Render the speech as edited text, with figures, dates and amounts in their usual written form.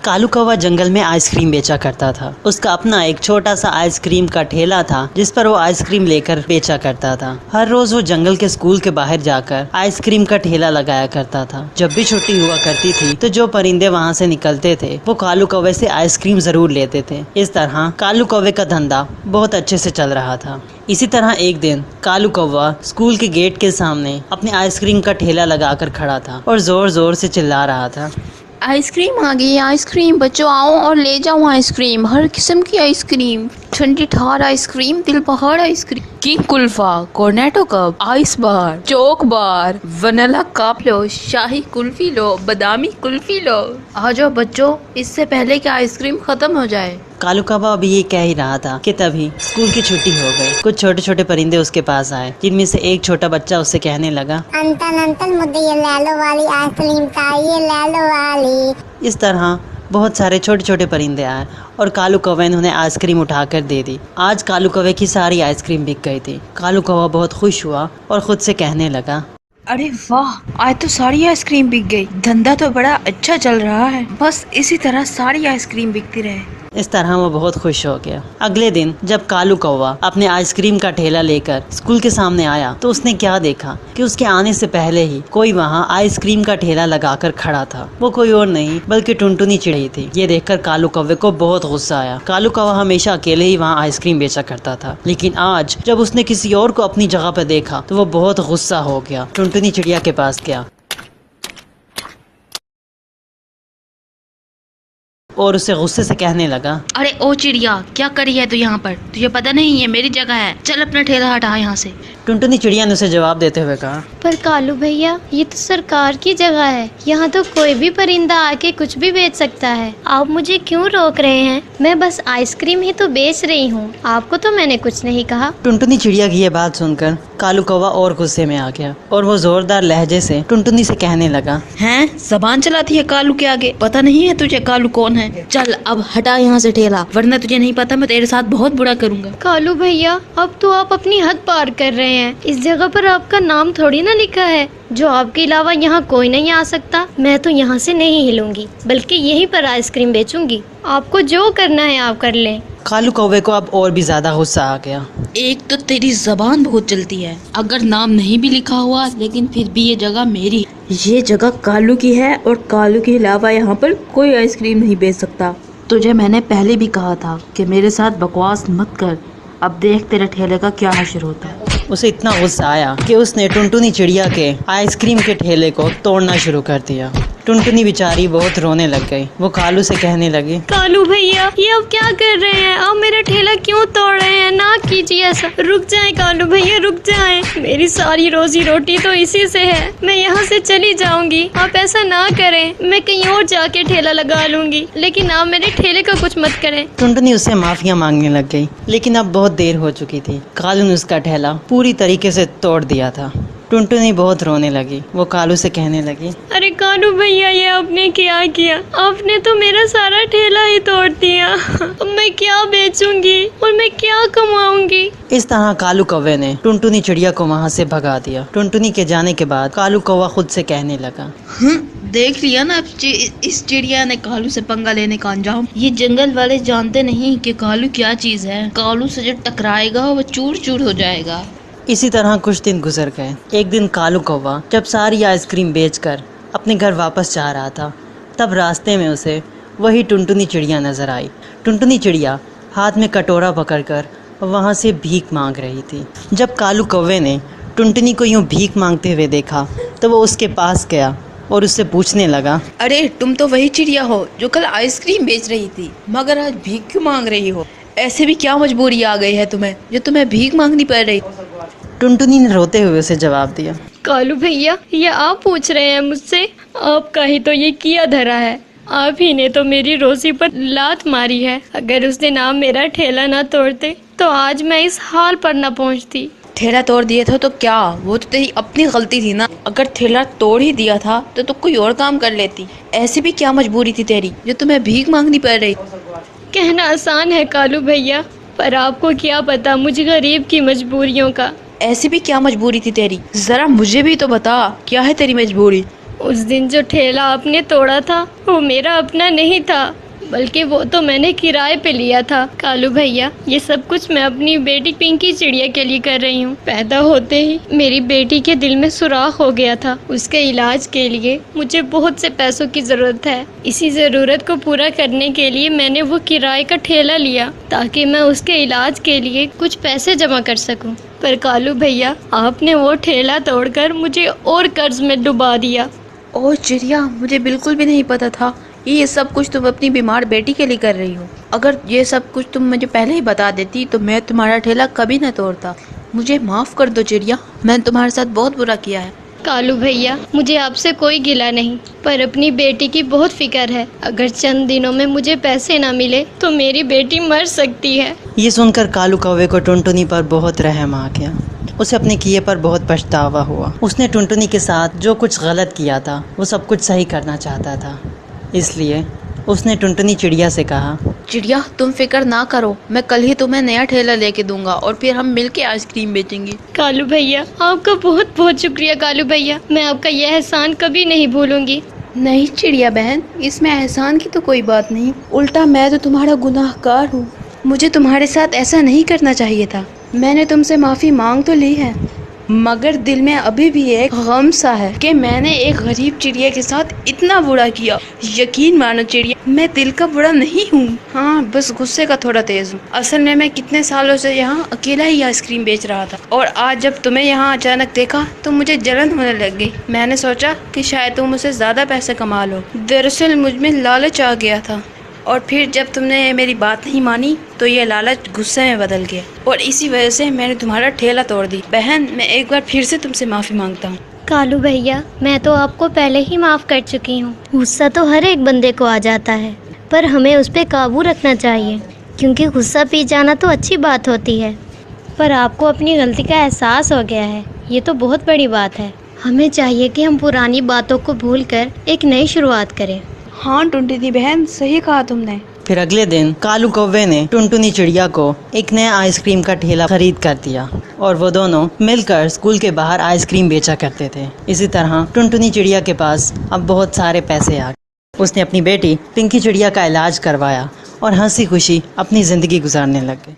कालू कौवा जंगल में आइसक्रीम बेचा करता था। उसका अपना एक छोटा सा आइसक्रीम का ठेला था जिस पर वो आइसक्रीम लेकर बेचा करता था। हर रोज वो जंगल के स्कूल के बाहर जाकर आइसक्रीम का ठेला लगाया करता था। जब भी छुट्टी हुआ करती थी तो जो परिंदे वहाँ से निकलते थे वो कालू कौवे से आइसक्रीम जरूर लेते थे। इस तरह कालू कौवे का धंधा बहुत अच्छे से चल रहा था। इसी तरह एक दिन कालू कौवा स्कूल के गेट के सामने अपने आइसक्रीम का ठेला लगाकर खड़ा था और जोर जोर से चिल्ला रहा था, आइसक्रीम आ गई, आइसक्रीम बच्चों आओ और ले जाओ आइसक्रीम, हर किस्म की आइसक्रीम, ठंडी ठार आइसक्रीम, दिल बहार आइसक्रीम, किंग कुल्फा, Cornetto cup, ice bar, choc bar, vanilla cup लो, शाही कुल्फी लो, बादामी कुल्फी लो, आ जाओ बच्चों इससे पहले कि आइसक्रीम खत्म हो जाए। कालू कौवा अभी ये कह ही रहा था कि तभी स्कूल की छुट्टी हो गई। कुछ छोटे छोटे परिंदे उसके पास आए जिनमें से एक छोटा बच्चा उससे कहने लगा, अंकल अंकल मुझे ये लैलो वाली आइसक्रीम चाहिए, लैलो वाली। इस तरह बहुत सारे छोटे छोटे परिंदे आए और कालू कौवे ने उन्हें आइसक्रीम उठाकर दे दी। आज कालू कौवे की सारी आइसक्रीम बिक गई थी। कालू कौवा बहुत खुश हुआ और खुद से कहने लगा, अरे वाह, आज तो सारी आइसक्रीम बिक गई, धंधा तो बड़ा अच्छा चल रहा है, बस इसी तरह सारी आइसक्रीम बिकती रहे। इस तरह वो बहुत खुश हो गया। अगले दिन जब कालू कौवा अपने आइसक्रीम का ठेला लेकर स्कूल के सामने आया तो उसने क्या देखा कि उसके आने से पहले ही कोई वहाँ आइसक्रीम का ठेला लगाकर खड़ा था। वो कोई और नहीं बल्कि टुनटुनी चिड़िया थी। ये देखकर कालू कौवे को बहुत गुस्सा आया। कालू कौवा हमेशा अकेले ही वहाँ आइसक्रीम बेचा करता था, लेकिन आज जब उसने किसी और को अपनी जगह पर देखा तो वो बहुत गुस्सा हो गया। टुनटुनी चिड़िया के पास गया और उसे गुस्से से कहने लगा, अरे ओ चिड़िया, क्या करी है तू यहाँ पर? तुझे पता नहीं ये मेरी जगह है, चल अपना ठेला हटा यहाँ से। टुनटुनी चिड़िया ने उसे जवाब देते हुए कहा, पर कालू भैया ये तो सरकार की जगह है, यहाँ तो कोई भी परिंदा आके कुछ भी बेच सकता है, आप मुझे क्यों रोक रहे हैं? मैं बस आइसक्रीम ही तो बेच रही हूँ, आपको तो मैंने कुछ नहीं कहा। टुनटुनी चिड़िया की ये बात सुनकर कालू कौवा और गुस्से में आ गया और वो जोरदार लहजे से टुनटुनी से कहने लगा, हैं, ज़बान चलाती है कालू के आगे, पता नहीं है तुझे कालू कौन है? चल अब हटा यहाँ से ठेला, वरना तुझे नहीं पता मैं तेरे साथ बहुत बुरा करूँगा। कालू भैया अब तो आप अपनी हद पार कर रहे हैं। इस जगह पर आपका नाम थोड़ी ना लिखा है, जो आपके अलावा यहाँ कोई नहीं आ सकता। मैं तो यहाँ से नहीं हिलूंगी, बल्कि यहीं पर आइसक्रीम बेचूंगी। आपको जो करना है आप कर लें। कालू कौवे को अब और भी ज्यादा गुस्सा आ गया। एक तो तेरी जबान बहुत चलती है, अगर नाम नहीं भी लिखा हुआ लेकिन फिर भी ये जगह मेरी, ये जगह कालू की है और कालू के अलावा यहाँ पर कोई आइसक्रीम नहीं बेच सकता। तुझे मैंने पहले भी कहा था कि मेरे साथ बकवास मत कर, अब देख तेरे ठेले का क्या हश्र होता है। उसे इतना गुस्सा आया कि उसने टुनटुनी चिड़िया के आइसक्रीम के ठेले को तोड़ना शुरू कर दिया। टुनटुनी बेचारी बहुत रोने लग गई। वो कालू से कहने लगी, कालू भैया ये अब क्या कर रहे हैं? आप मेरा ठेला क्यों तोड़ रहे हैं? ना कीजिए ऐसा, रुक जाएं कालू भैया, रुक जाएं। मेरी सारी रोजी रोटी तो इसी से है, मैं यहाँ से चली जाऊंगी। आप ऐसा ना करें, मैं कहीं और जाके ठेला लगा लूंगी, लेकिन आप मेरे ठेले का कुछ मत करें। टुनटुनी उससे माफिया मांगने लग गई, लेकिन अब बहुत देर हो चुकी थी। कालू ने उसका ठेला पूरी तरीके से तोड़ दिया था। टुनटुनी बहुत रोने लगी। वो कालू से कहने लगी, अरे कालू भैया ये आपने क्या किया? आपने तो मेरा सारा ठेला ही तोड़ दिया। अब मैं क्या बेचूंगी और मैं क्या कमाऊंगी? इस तरह कालू कौवे ने टुनटुनी चिड़िया को वहाँ से भगा दिया। टुनटुनी के जाने के बाद कालू कौवा खुद से कहने लगा, देख लिया ना इस चिड़िया ने कालू से पंगा लेने का अंजाम। ये जंगल वाले जानते नहीं कि कालू क्या चीज है। कालू से जो टकराएगा वो चूर चूर हो जाएगा। इसी तरह कुछ दिन गुजर गए। एक दिन कालू कौवा जब सारी आइसक्रीम बेचकर अपने घर वापस जा रहा था, तब रास्ते में उसे वही टुनटुनी चिड़िया नजर आई। टुनटुनी चिड़िया हाथ में कटोरा पकड़कर वहाँ से भीख मांग रही थी। जब कालू कौवे ने टुनटुनी को यूँ भीख मांगते हुए देखा तो वो उसके पास गया और उससे पूछने लगा, अरे तुम तो वही चिड़िया हो जो कल आइसक्रीम बेच रही थी, मगर आज भीख क्यों मांग रही हो? ऐसे भी क्या मजबूरी आ गई है तुम्हें जो तुम्हें भीख मांगनी पड़ रही? टुनटुनी ने रोते हुए उसे जवाब दिया, कालू भैया ये आप पूछ रहे हैं मुझसे? आपका ही तो ये किया धरा है, आप ही ने तो मेरी रोजी पर लात मारी है। अगर उस दिन आप मेरा ठेला ना तोड़ते तो आज मैं इस हाल पर ना पहुंचती। ठेला तोड़ दिया था तो क्या, वो तो तेरी अपनी गलती थी ना। अगर ठेला तोड़ ही दिया था तो कोई और काम कर लेती। ऐसी भी क्या मजबूरी थी तेरी जो तुम्हें भीख मांगनी पड़ रही? कहना आसान है कालू भैया, पर आपको क्या पता मुझे गरीब की मजबूरियों का। ऐसी भी क्या मजबूरी थी तेरी? जरा मुझे भी तो बता, क्या है तेरी मजबूरी? उस दिन जो ठेला आपने तोड़ा था वो मेरा अपना नहीं था, बल्कि वो तो मैंने किराए पे लिया था। कालू भैया, ये सब कुछ मैं अपनी बेटी पिंकी चिड़िया के लिए कर रही हूँ। पैदा होते ही मेरी बेटी के दिल में सुराख हो गया था। उसके इलाज के लिए मुझे बहुत से पैसों की जरूरत है। इसी जरूरत को पूरा करने के लिए मैंने वो किराए का ठेला लिया ताकि मैं उसके इलाज के लिए कुछ पैसे जमा कर सकूँ। पर कालू भैया, आपने वो ठेला तोड़कर मुझे और कर्ज में डुबा दिया। ओह चिड़िया, मुझे बिल्कुल भी नहीं पता था ये सब कुछ तुम अपनी बीमार बेटी के लिए कर रही हो। अगर ये सब कुछ तुम मुझे पहले ही बता देती तो मैं तुम्हारा ठेला कभी न तोड़ता। मुझे माफ़ कर दो चिड़िया, मैंने तुम्हारे साथ बहुत बुरा किया है। कालू भैया, मुझे आपसे कोई गिला नहीं, पर अपनी बेटी की बहुत फिक्र है। अगर चंद दिनों में मुझे पैसे ना मिले तो मेरी बेटी मर सकती है। ये सुनकर कालू कौवे को टुनटुनी पर बहुत रहम आ गया। उसे अपने किए पर बहुत पछतावा हुआ। उसने टुनटुनी के साथ जो कुछ गलत किया था वो सब कुछ सही करना चाहता था। इसलिए उसने टुनटुनी चिड़िया से कहा, चिड़िया तुम फिक्र ना करो, मैं कल ही तुम्हें नया ठेला लेके दूंगा और फिर हम मिलके आइसक्रीम बेचेंगे। कालू भैया, आपका बहुत बहुत शुक्रिया। कालू भैया, मैं आपका यह एहसान कभी नहीं भूलूंगी। नहीं चिड़िया बहन, इसमें एहसान की तो कोई बात नहीं, उल्टा मैं तो तुम्हारा गुनाहगार हूँ। मुझे तुम्हारे साथ ऐसा नहीं करना चाहिए था। मैंने तुमसे माफ़ी मांग तो ली है, मगर दिल में अभी भी एक गम सा है कि मैंने एक गरीब चिड़िया के साथ इतना बुरा किया। यकीन मानो चिड़िया, मैं दिल का बुरा नहीं हूँ। हाँ, बस गुस्से का थोड़ा तेज हूँ। असल में मैं कितने सालों से यहाँ अकेला ही आइसक्रीम बेच रहा था और आज जब तुम्हें यहाँ अचानक देखा तो मुझे जलन होने लग गई। मैंने सोचा कि शायद तुम मुझसे ज़्यादा पैसे कमा लो। दरअसल मुझ में लालच आ गया था और फिर जब तुमने मेरी बात नहीं मानी तो ये लालच गुस्से में बदल गया और इसी वजह से मैंने तुम्हारा ठेला तोड़ दी। बहन, मैं एक बार फिर से तुमसे माफ़ी मांगता हूँ। कालू भैया, मैं तो आपको पहले ही माफ़ कर चुकी हूँ। गुस्सा तो हर एक बंदे को आ जाता है, पर हमें उस पर काबू रखना चाहिए, क्योंकि गुस्सा पी जाना तो अच्छी बात होती है। पर आपको अपनी गलती का एहसास हो गया है, ये तो बहुत बड़ी बात है। हमें चाहिए कि हम पुरानी बातों को भूलकर एक नई शुरुआत करें। हाँ टुनटुनी बहन, सही कहा तुमने। फिर अगले दिन कालू कौवे ने टुनटुनी चिड़िया को एक नया आइसक्रीम का ठेला खरीद कर दिया और वो दोनों मिलकर स्कूल के बाहर आइसक्रीम बेचा करते थे। इसी तरह टुनटुनी चिड़िया के पास अब बहुत सारे पैसे आ गए। उसने अपनी बेटी पिंकी चिड़िया का इलाज करवाया और हंसी खुशी अपनी ज़िंदगी गुजारने लग गई।